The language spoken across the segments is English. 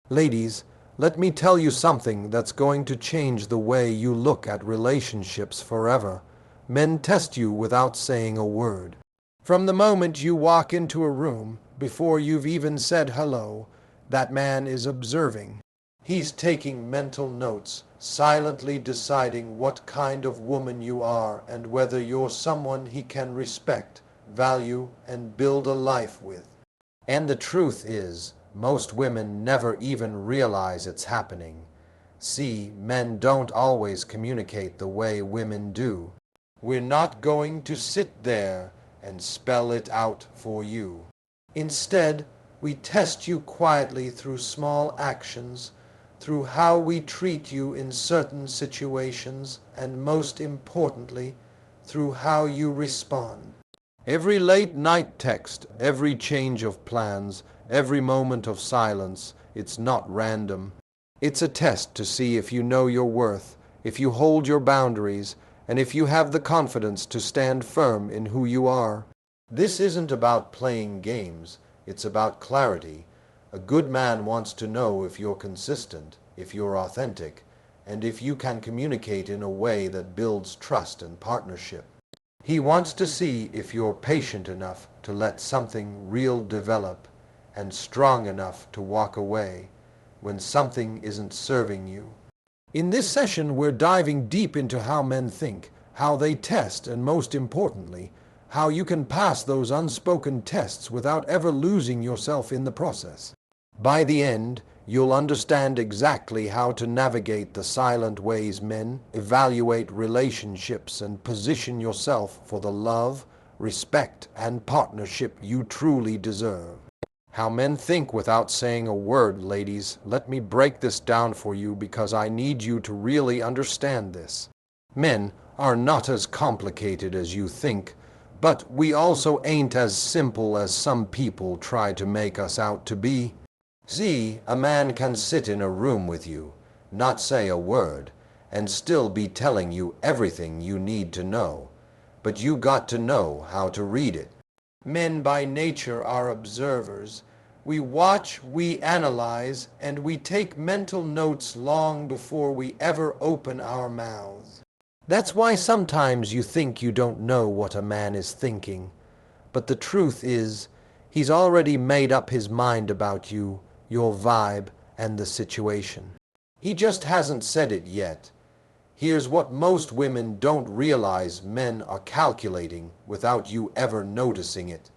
Ladies, let me tell you something that's going to change the way you look at relationships forever. Men test you without saying a word. From the moment you walk into a room, before you've even said hello, that man is observing. He's taking mental notes, silently deciding what kind of woman you are and whether you're someone he can respect, value, and build a life with. And the truth is, most women never even realize it's happening. See, men don't always communicate the way women do. We're not going to sit there and spell it out for you. Instead, we test you quietly through small actions, through how we treat you in certain situations, and most importantly, through how you respond. Every late night text, every change of plans, every moment of silence, it's not random. It's a test to see if you know your worth, if you hold your boundaries, and if you have the confidence to stand firm in who you are. This isn't about playing games, it's about clarity. A good man wants to know if you're consistent, if you're authentic, and if you can communicate in a way that builds trust and partnership. He wants to see if you're patient enough to let something real develop and strong enough to walk away when something isn't serving you. In this session, we're diving deep into how men think, how they test, and most importantly, how you can pass those unspoken tests without ever losing yourself in the process. By the end, you'll understand exactly how to navigate the silent ways men evaluate relationships and position yourself for the love, respect, and partnership you truly deserve. How men think without saying a word, ladies. Let me break this down for you because I need you to really understand this. Men are not as complicated as you think, but we also ain't as simple as some people try to make us out to be. See, a man can sit in a room with you, not say a word, and still be telling you everything you need to know. But you got to know how to read it. Men by nature are observers. We watch, we analyze, and we take mental notes long before we ever open our mouths. That's why sometimes you think you don't know what a man is thinking. But the truth is, he's already made up his mind about you, your vibe, and the situation. He just hasn't said it yet. Here's what most women don't realize: men are calculating without you ever noticing it.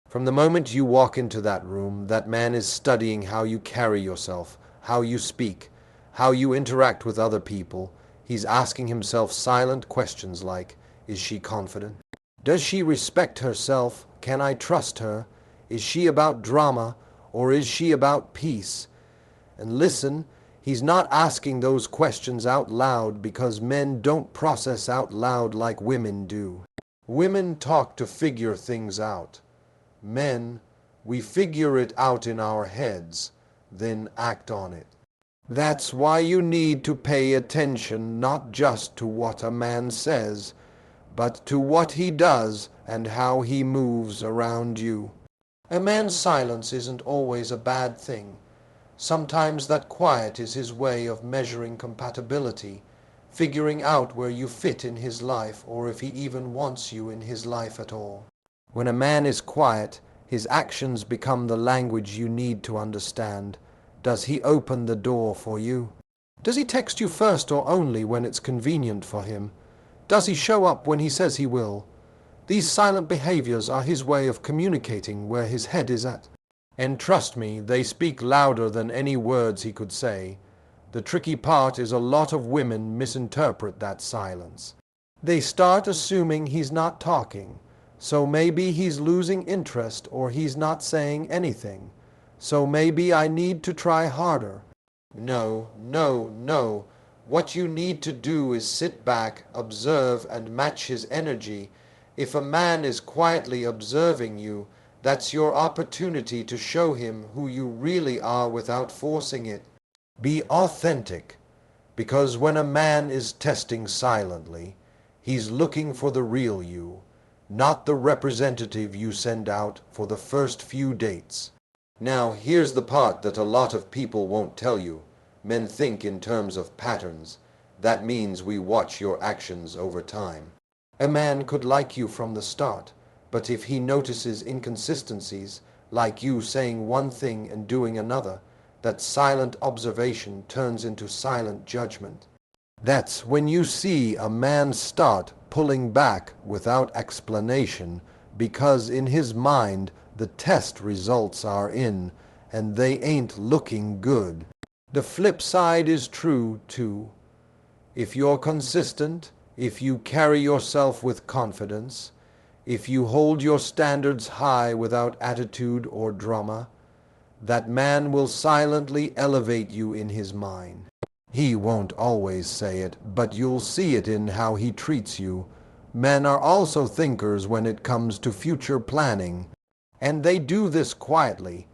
From the moment you walk into that room, that man is studying how you carry yourself, how you speak, how you interact with other people. He's asking himself silent questions like, is she confident? Does she respect herself? Can I trust her? Is she about drama, or is she about peace? And listen, he's not asking those questions out loud because men don't process out loud like women do. Women talk to figure things out. Men, we figure it out in our heads, then act on it. That's why you need to pay attention not just to what a man says, but to what he does and how he moves around you. A man's silence isn't always a bad thing. Sometimes that quiet is his way of measuring compatibility, figuring out where you fit in his life or if he even wants you in his life at all. When a man is quiet, his actions become the language you need to understand. Does he open the door for you? Does he text you first or only when it's convenient for him? Does he show up when he says he will? These silent behaviors are his way of communicating where his head is at. And trust me, they speak louder than any words he could say. The tricky part is a lot of women misinterpret that silence. They start assuming he's not talking, so maybe he's losing interest or he's not saying anything. So maybe I need to try harder. No, no, no. What you need to do is sit back, observe, and match his energy. If a man is quietly observing you, that's your opportunity to show him who you really are without forcing it. Be authentic, because when a man is testing silently, he's looking for the real you, not the representative you send out for the first few dates. Now, here's the part that a lot of people won't tell you. Men think in terms of patterns. That means we watch your actions over time. A man could like you from the start, but if he notices inconsistencies, like you saying one thing and doing another, that silent observation turns into silent judgment. That's when you see a man start pulling back without explanation, because in his mind the test results are in, and they ain't looking good. The flip side is true, too. If you're consistent, if you carry yourself with confidence, if you hold your standards high without attitude or drama, that man will silently elevate you in his mind. He won't always say it, but you'll see it in how he treats you. Men are also thinkers when it comes to future planning, and they do this quietly.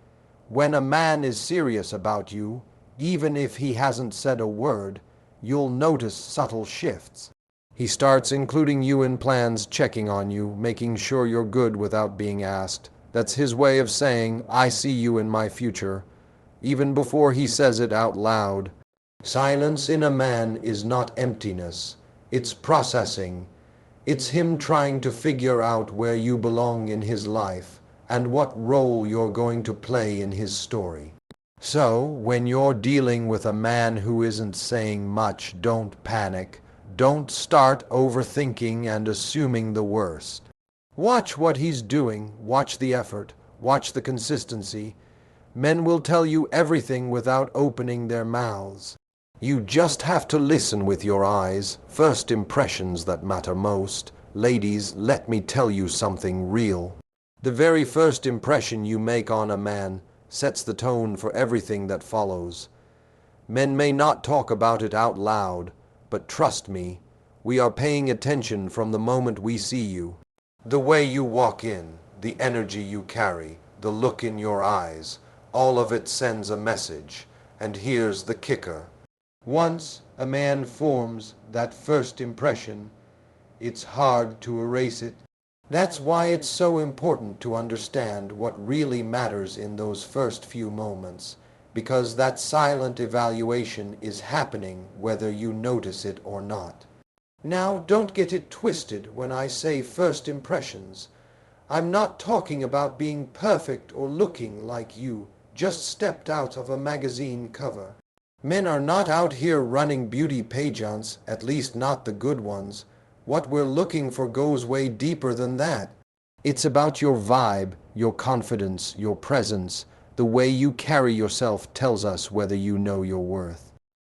When a man is serious about you, even if he hasn't said a word, you'll notice subtle shifts. He starts including you in plans, checking on you, making sure you're good without being asked. That's his way of saying, I see you in my future, even before he says it out loud. Silence in a man is not emptiness. It's processing. It's him trying to figure out where you belong in his life and what role you're going to play in his story. So, when you're dealing with a man who isn't saying much, don't panic. Don't start overthinking and assuming the worst. Watch what he's doing, watch the effort, watch the consistency. Men will tell you everything without opening their mouths. You just have to listen with your eyes. First impressions that matter most. Ladies, let me tell you something real. The very first impression you make on a man sets the tone for everything that follows. Men may not talk about it out loud, but trust me, we are paying attention from the moment we see you. The way you walk in, the energy you carry, the look in your eyes, all of it sends a message. And here's the kicker. Once a man forms that first impression, it's hard to erase it. That's why it's so important to understand what really matters in those first few moments, because that silent evaluation is happening whether you notice it or not. Now, don't get it twisted when I say first impressions. I'm not talking about being perfect or looking like you just stepped out of a magazine cover. Men are not out here running beauty pageants, at least not the good ones. What we're looking for goes way deeper than that. It's about your vibe, your confidence, your presence. The way you carry yourself tells us whether you know your worth.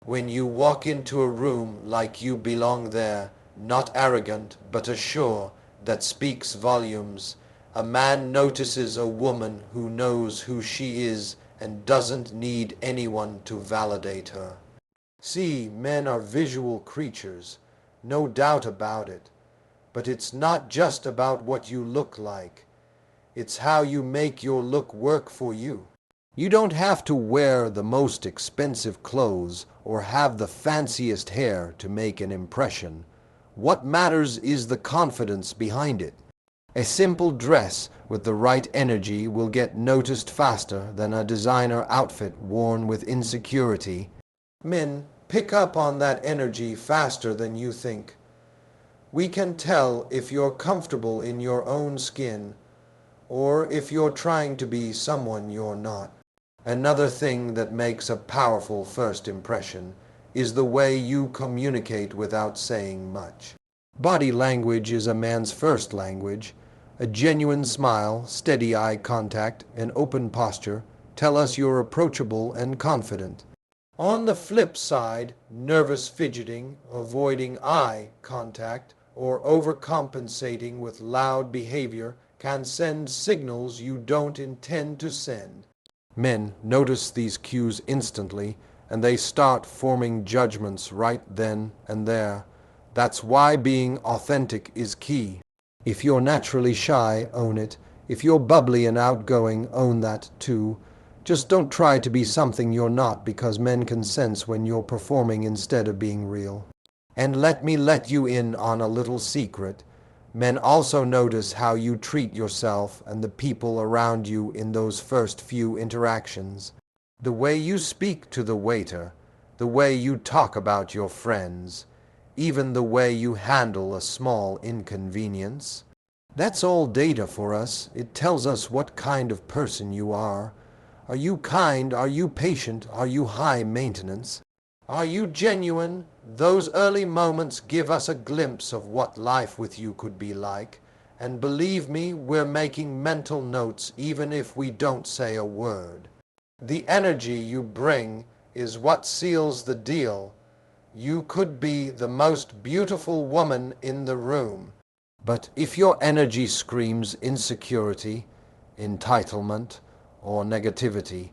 When you walk into a room like you belong there, not arrogant but assured, that speaks volumes. A man notices a woman who knows who she is and doesn't need anyone to validate her. See, men are visual creatures, no doubt about it. But it's not just about what you look like. It's how you make your look work for you. You don't have to wear the most expensive clothes or have the fanciest hair to make an impression. What matters is the confidence behind it. A simple dress with the right energy will get noticed faster than a designer outfit worn with insecurity. Men pick up on that energy faster than you think. We can tell if you're comfortable in your own skin or if you're trying to be someone you're not. Another thing that makes a powerful first impression is the way you communicate without saying much. Body language is a man's first language. A genuine smile, steady eye contact, and open posture tell us you're approachable and confident. On the flip side, nervous fidgeting, avoiding eye contact, or overcompensating with loud behavior can send signals you don't intend to send. Men notice these cues instantly, and they start forming judgments right then and there. That's why being authentic is key. If you're naturally shy, own it. If you're bubbly and outgoing, own that too. Just don't try to be something you're not, because men can sense when you're performing instead of being real. And let me let you in on a little secret. Men also notice how you treat yourself and the people around you in those first few interactions. The way you speak to the waiter, the way you talk about your friends, even the way you handle a small inconvenience. That's all data for us. It tells us what kind of person you are. Are you kind? Are you patient? Are you high maintenance? Are you genuine? Those early moments give us a glimpse of what life with you could be like. And believe me, we're making mental notes even if we don't say a word. The energy you bring is what seals the deal. You could be the most beautiful woman in the room. But if your energy screams insecurity, entitlement, or negativity,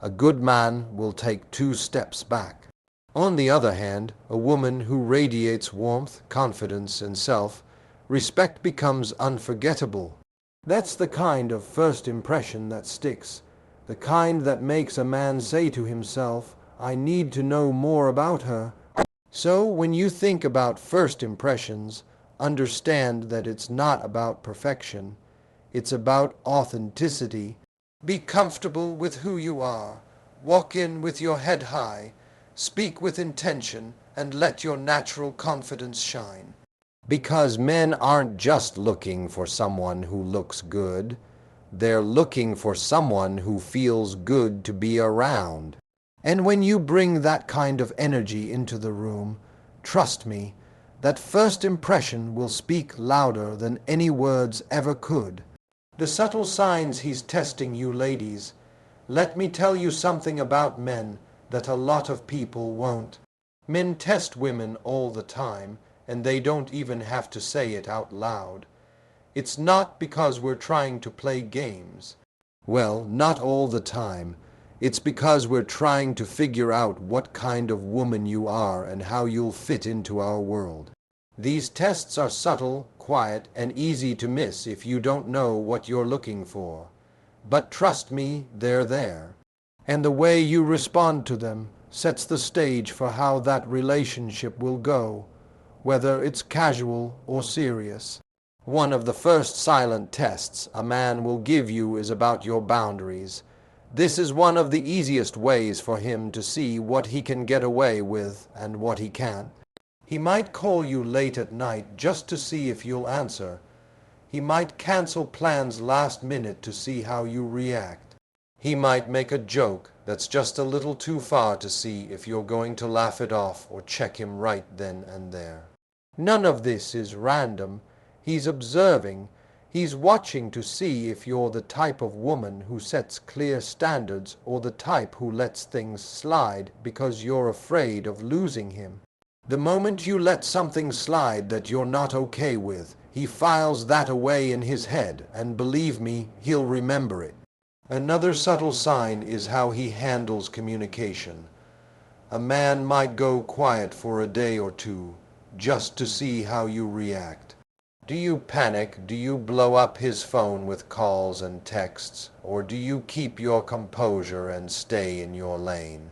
a good man will take 2 steps back. On the other hand, a woman who radiates warmth, confidence, and self-respect becomes unforgettable. That's the kind of first impression that sticks, the kind that makes a man say to himself, I need to know more about her. So when you think about first impressions, understand that it's not about perfection. It's about authenticity. Be comfortable with who you are. Walk in with your head high. Speak with intention and let your natural confidence shine. Because men aren't just looking for someone who looks good. They're looking for someone who feels good to be around. And when you bring that kind of energy into the room, trust me, that first impression will speak louder than any words ever could. The subtle signs he's testing you, ladies. Let me tell you something about men that a lot of people won't. Men test women all the time, and they don't even have to say it out loud. It's not because we're trying to play games. Well, not all the time. It's because we're trying to figure out what kind of woman you are and how you'll fit into our world. These tests are subtle, quiet, and easy to miss if you don't know what you're looking for. But trust me, they're there. And the way you respond to them sets the stage for how that relationship will go, whether it's casual or serious. One of the first silent tests a man will give you is about your boundaries. This is one of the easiest ways for him to see what he can get away with and what he can't. He might call you late at night just to see if you'll answer. He might cancel plans last minute to see how you react. He might make a joke that's just a little too far to see if you're going to laugh it off or check him right then and there. None of this is random. He's observing. He's watching to see if you're the type of woman who sets clear standards or the type who lets things slide because you're afraid of losing him. The moment you let something slide that you're not okay with, he files that away in his head, and believe me, he'll remember it. Another subtle sign is how he handles communication. A man might go quiet for a day or two, just to see how you react. Do you panic? Do you blow up his phone with calls and texts? Or do you keep your composure and stay in your lane?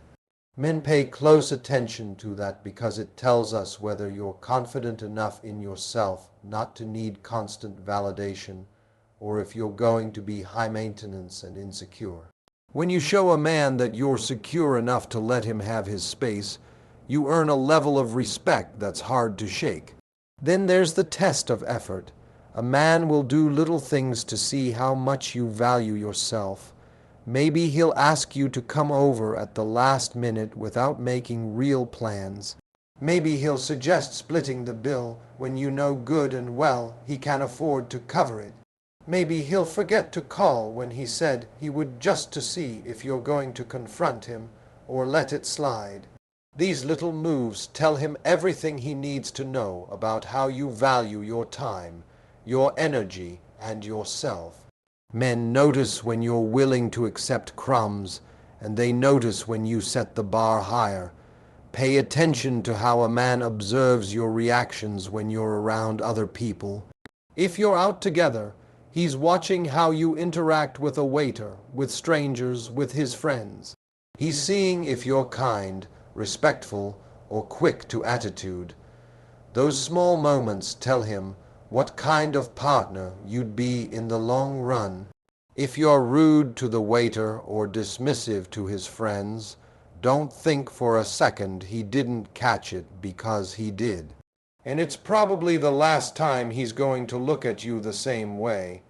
Men pay close attention to that because it tells us whether you're confident enough in yourself not to need constant validation, or if you're going to be high maintenance and insecure. When you show a man that you're secure enough to let him have his space, you earn a level of respect that's hard to shake. Then there's the test of effort. A man will do little things to see how much you value yourself. Maybe he'll ask you to come over at the last minute without making real plans. Maybe he'll suggest splitting the bill when you know good and well he can afford to cover it. Maybe he'll forget to call when he said he would just to see if you're going to confront him or let it slide. These little moves tell him everything he needs to know about how you value your time, your energy, and yourself. Men notice when you're willing to accept crumbs, and they notice when you set the bar higher. Pay attention to how a man observes your reactions when you're around other people. If you're out together, he's watching how you interact with a waiter, with strangers, with his friends. He's seeing if you're kind, respectful, or quick to attitude. Those small moments tell him what kind of partner you'd be in the long run. If you're rude to the waiter or dismissive to his friends, don't think for a second he didn't catch it, because he did. And it's probably the last time he's going to look at you the same way.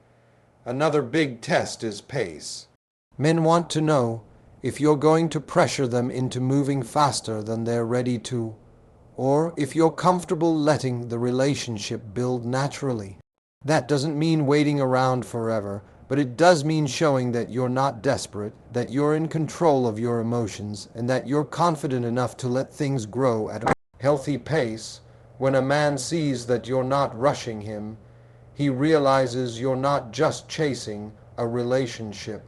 Another big test is pace. Men want to know if you're going to pressure them into moving faster than they're ready to, or if you're comfortable letting the relationship build naturally. That doesn't mean waiting around forever, but it does mean showing that you're not desperate, that you're in control of your emotions, and that you're confident enough to let things grow at a healthy pace. When a man sees that you're not rushing him, he realizes you're not just chasing a relationship.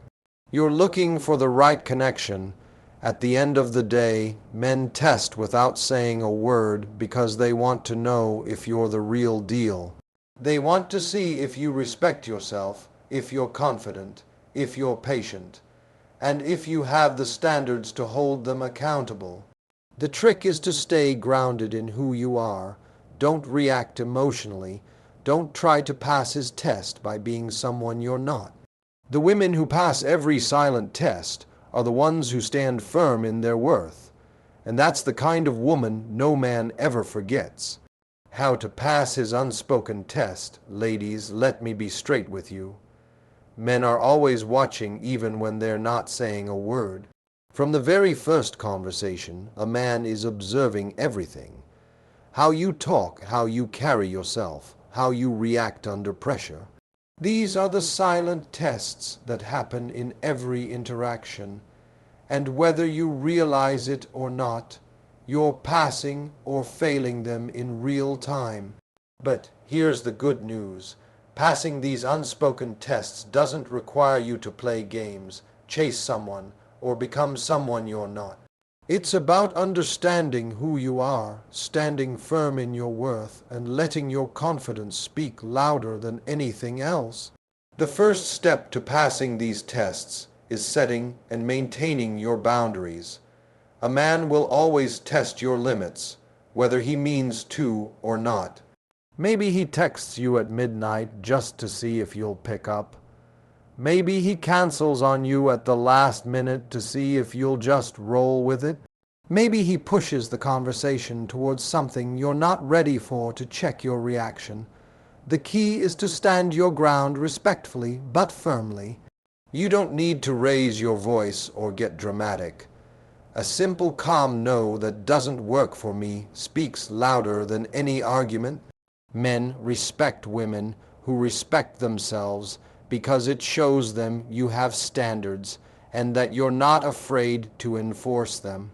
You're looking for the right connection. At the end of the day, men test without saying a word because they want to know if you're the real deal. They want to see if you respect yourself, if you're confident, if you're patient, and if you have the standards to hold them accountable. The trick is to stay grounded in who you are. Don't react emotionally. Don't try to pass his test by being someone you're not. The women who pass every silent test are the ones who stand firm in their worth. And that's the kind of woman no man ever forgets. How to pass his unspoken test, ladies, let me be straight with you. Men are always watching even when they're not saying a word. From the very first conversation, a man is observing everything. How you talk, how you carry yourself, how you react under pressure. These are the silent tests that happen in every interaction, and whether you realize it or not, you're passing or failing them in real time. But here's the good news. Passing these unspoken tests doesn't require you to play games, chase someone, or become someone you're not. It's about understanding who you are, standing firm in your worth, and letting your confidence speak louder than anything else. The first step to passing these tests is setting and maintaining your boundaries. A man will always test your limits, whether he means to or not. Maybe he texts you at midnight just to see if you'll pick up. Maybe he cancels on you at the last minute to see if you'll just roll with it. Maybe he pushes the conversation towards something you're not ready for to check your reaction. The key is to stand your ground respectfully but firmly. You don't need to raise your voice or get dramatic. A simple calm no that doesn't work for me speaks louder than any argument. Men respect women who respect themselves, because it shows them you have standards and that you're not afraid to enforce them.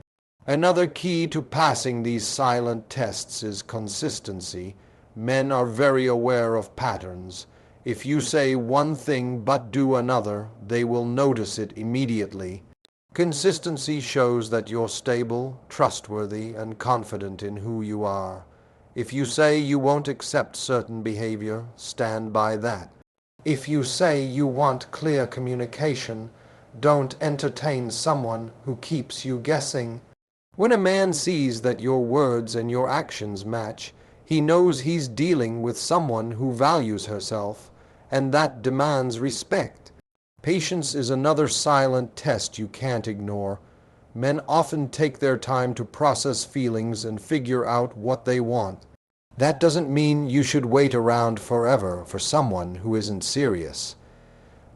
Another key to passing these silent tests is consistency. Men are very aware of patterns. If you say one thing but do another, they will notice it immediately. Consistency shows that you're stable, trustworthy, and confident in who you are. If you say you won't accept certain behavior, stand by that. If you say you want clear communication, don't entertain someone who keeps you guessing. When a man sees that your words and your actions match, he knows he's dealing with someone who values herself, and that demands respect. Patience is another silent test you can't ignore. Men often take their time to process feelings and figure out what they want. That doesn't mean you should wait around forever for someone who isn't serious.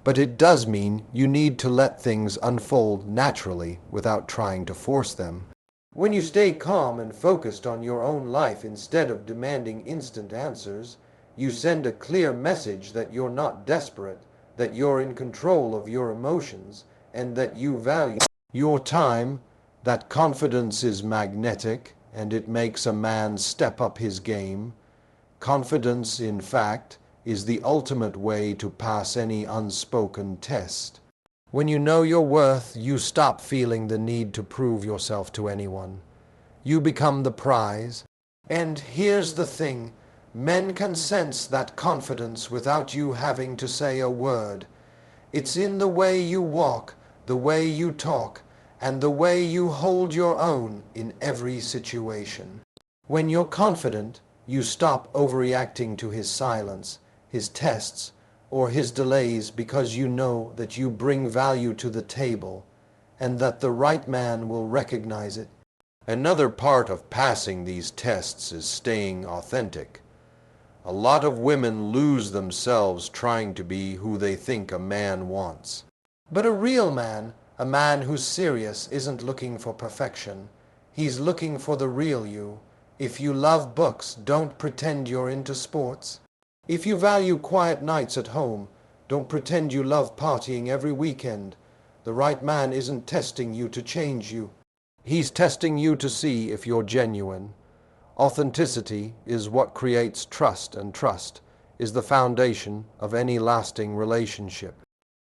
But it does mean you need to let things unfold naturally without trying to force them. When you stay calm and focused on your own life instead of demanding instant answers, you send a clear message that you're not desperate, that you're in control of your emotions, and that you value your time. That confidence is magnetic, and it makes a man step up his game. Confidence, in fact, is the ultimate way to pass any unspoken test. When you know your worth, you stop feeling the need to prove yourself to anyone. You become the prize. And here's the thing, men can sense that confidence without you having to say a word. It's in the way you walk, the way you talk, and the way you hold your own in every situation. When you're confident, You stop overreacting to his silence, his tests, or his delays because you know that you bring value to the table and that the right man will recognize it. Another part of passing these tests is staying authentic. A lot of women lose themselves trying to be who they think a man wants. But a real man, a man who's serious, isn't looking for perfection. He's looking for the real you. If you love books, don't pretend you're into sports. If you value quiet nights at home, don't pretend you love partying every weekend. The right man isn't testing you to change you. He's testing you to see if you're genuine. Authenticity is what creates trust, and trust is the foundation of any lasting relationship.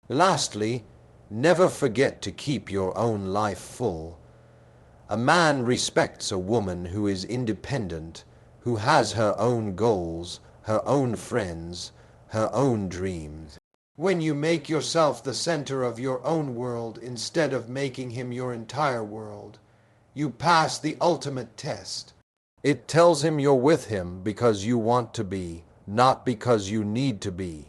Lastly, never forget to keep your own life full. A man respects a woman who is independent, who has her own goals, her own friends, her own dreams. When you make yourself the center of your own world instead of making him your entire world, you pass the ultimate test. It tells him you're with him because you want to be, not because you need to be.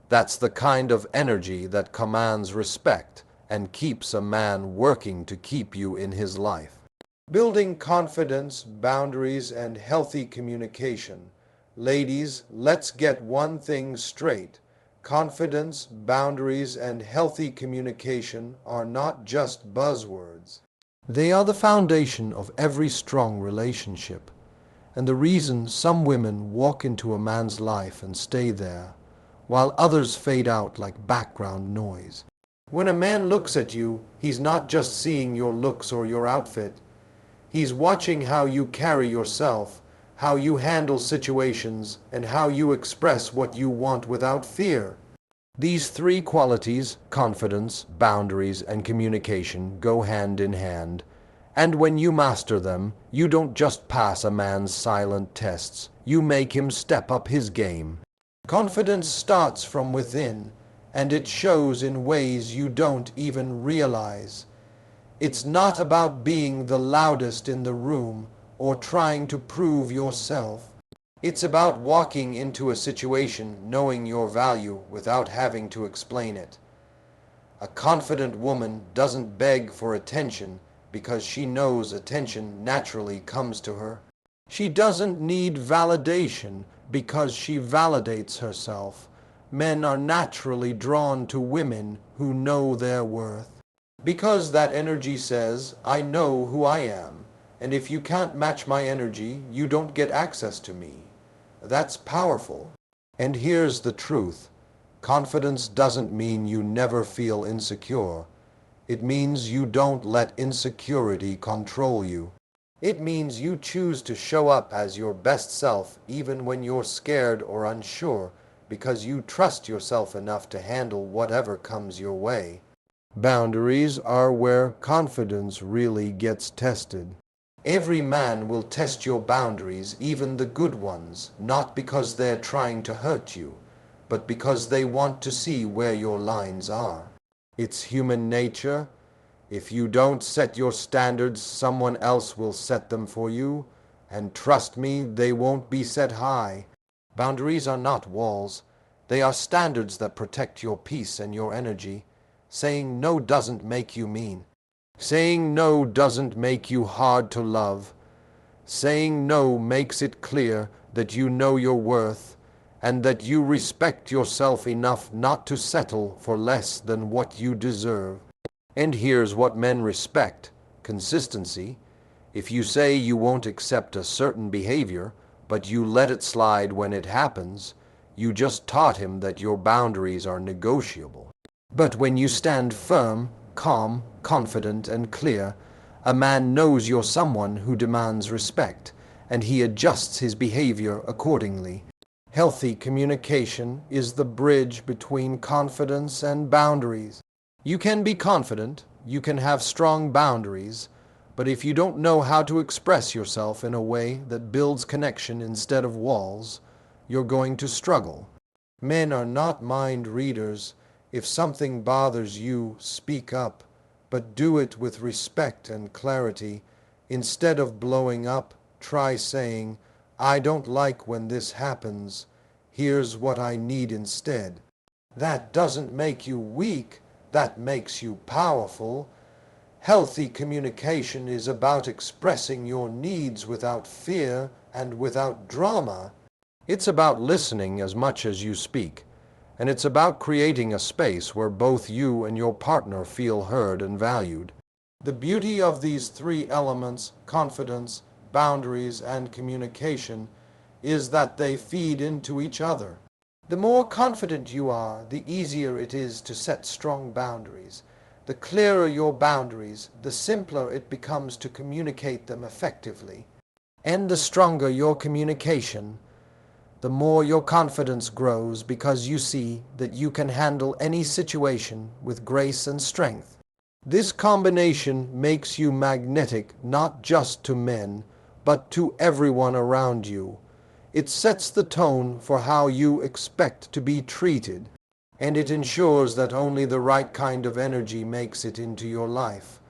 That's the kind of energy that commands respect and keeps a man working to keep you in his life. Building confidence, boundaries, and healthy communication. Ladies, let's get one thing straight. Confidence, boundaries, and healthy communication are not just buzzwords. They are the foundation of every strong relationship, and the reason some women walk into a man's life and stay there, while others fade out like background noise. When a man looks at you, he's not just seeing your looks or your outfit. He's watching how you carry yourself, how you handle situations, and how you express what you want without fear. These three qualities, confidence, boundaries, and communication, go hand in hand. And when you master them, you don't just pass a man's silent tests, you make him step up his game. Confidence starts from within, and it shows in ways you don't even realize. It's not about being the loudest in the room or trying to prove yourself. It's about walking into a situation knowing your value without having to explain it. A confident woman doesn't beg for attention because she knows attention naturally comes to her. She doesn't need validation because she validates herself. Men are naturally drawn to women who know their worth. Because that energy says, I know who I am, and if you can't match my energy, you don't get access to me. That's powerful. And here's the truth. Confidence doesn't mean you never feel insecure. It means you don't let insecurity control you. It means you choose to show up as your best self even when you're scared or unsure because you trust yourself enough to handle whatever comes your way. Boundaries are where confidence really gets tested. Every man will test your boundaries, even the good ones, not because they're trying to hurt you, but because they want to see where your lines are. It's human nature. If you don't set your standards, someone else will set them for you, and trust me, they won't be set high. Boundaries are not walls. They are standards that protect your peace and your energy. Saying no doesn't make you mean. Saying no doesn't make you hard to love. Saying no makes it clear that you know your worth and that you respect yourself enough not to settle for less than what you deserve. And here's what men respect: consistency. If you say you won't accept a certain behavior, but you let it slide when it happens, you just taught him that your boundaries are negotiable. But when you stand firm, calm, confident, and clear, a man knows you're someone who demands respect, and he adjusts his behavior accordingly. Healthy communication is the bridge between confidence and boundaries. You can be confident, you can have strong boundaries, but if you don't know how to express yourself in a way that builds connection instead of walls, you're going to struggle. Men are not mind readers. If something bothers you, speak up, but do it with respect and clarity. Instead of blowing up, try saying, I don't like when this happens. Here's what I need instead. That doesn't make you weak. That makes you powerful. Healthy communication is about expressing your needs without fear and without drama. It's about listening as much as you speak, and it's about creating a space where both you and your partner feel heard and valued. The beauty of these three elements, confidence, boundaries, and communication, is that they feed into each other. The more confident you are, the easier it is to set strong boundaries. The clearer your boundaries, the simpler it becomes to communicate them effectively. And the stronger your communication, the more your confidence grows because you see that you can handle any situation with grace and strength. This combination makes you magnetic not just to men, but to everyone around you. It sets the tone for how you expect to be treated, and it ensures that only the right kind of energy makes it into your life.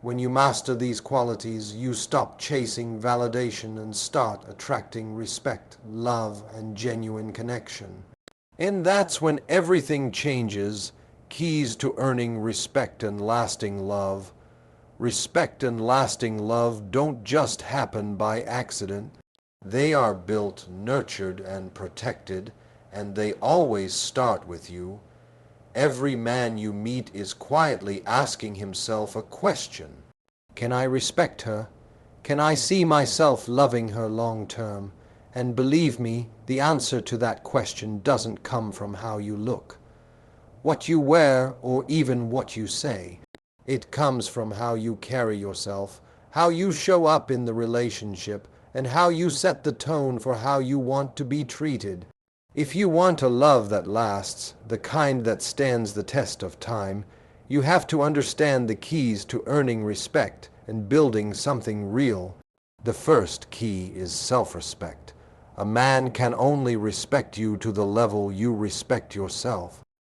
When you master these qualities, you stop chasing validation and start attracting respect, love, and genuine connection. And that's when everything changes. Keys to earning respect and lasting love. Respect and lasting love don't just happen by accident. They are built, nurtured, and protected, and they always start with you. Every man you meet is quietly asking himself a question. Can I respect her? Can I see myself loving her long term? And believe me, the answer to that question doesn't come from how you look, what you wear, or even what you say. It comes from how you carry yourself, how you show up in the relationship, and how you set the tone for how you want to be treated. If you want a love that lasts, the kind that stands the test of time, you have to understand the keys to earning respect and building something real. The first key is self-respect. A man can only respect you to the level you respect yourself.